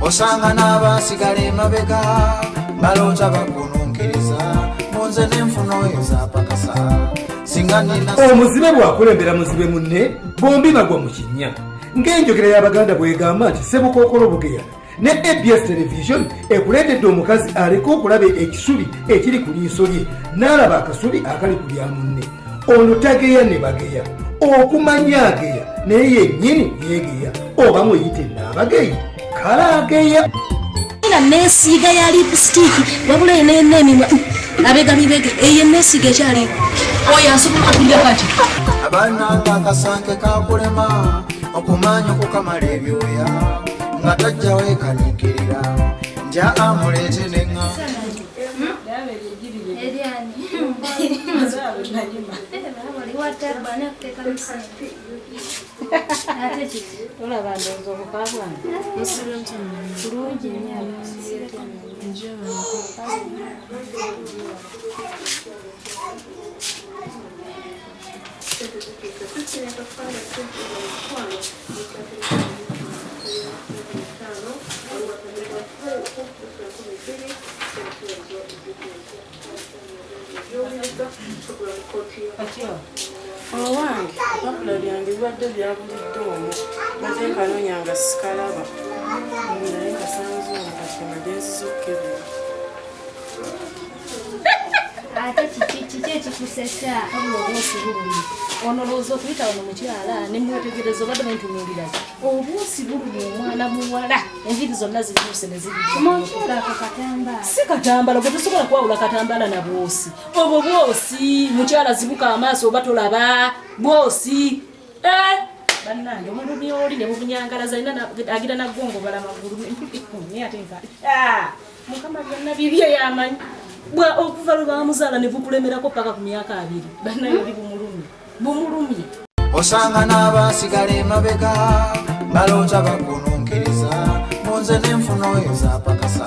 osanga n'abasigala mabega balonza bakununkiriza munze n'enfuno eyo zapakasa singa nina omuzibe bwakulembera muzibe munne bombi bagwa mu kinnya ng'enjogera y'Abaganda bwegamba nti Ssebukookolo Bugeya ne ABS television ekuleetedde omukazi aliko okulaba ekisubi ekiri ku liiso lye n'alaba akasubi akali ku lya munne ono tageya ne bageya okumanya ageya naye yennyini yeegeya oba muyite n'abageyi kale ageya ina nesiiga ya lipstick wabula en'emimwa abega bibege eyo nesiiga ekyali oyo asobola okulya kati abananga akasanke kakulema okumanya okukamala ebyoya nga tajja weekaniikirira nja amuleete nenga owange wabula byange bibadde byabulidde omwo bate nkanonyanga sikalaba naye kasanze omwo kati magenzi zokkebera ate kiki ekikusesa obwosi bulumi ono lowooza okuyita ono mukyala nemwetegereza obadde bentunuulira obwosi bulumi omwana muwala enviri zonna zibuuse si katambala gwe tosobola kwawula katambala na bwosi obwo bwosi mukyala zibuka amaaso oba tolaba bwosi bannange omulumi oli ne bubunyangalaza agira naggongo balamagulu naye ate nka mukama byonna bibye yamanyi bwa okuva lwe bamuzaala ne bukulemerako paka ku myaka 2 bannange oli bumulumye osanga n'abasigala mabega balonza bakununkiriza munze n'enfuno eyo zapakasa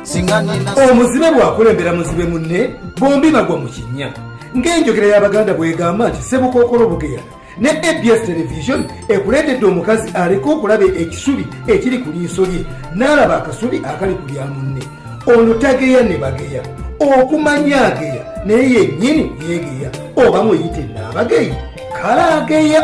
singa nina omuzibe bwakulembera muzibe munne bombi bagwa mu kinnya ng'enjogera y'Abaganda bwegamba nti Ssebukookolo Bugeya ne ABS television ekuleetedde omukazi aliko okulaba ekisubi ekiri ku liiso lye n'alaba akasubi akali ku lya munne ono tageya ne bageya okumanya ageya naye yennyini yeegeya oba muyite n'abageyi kale ageya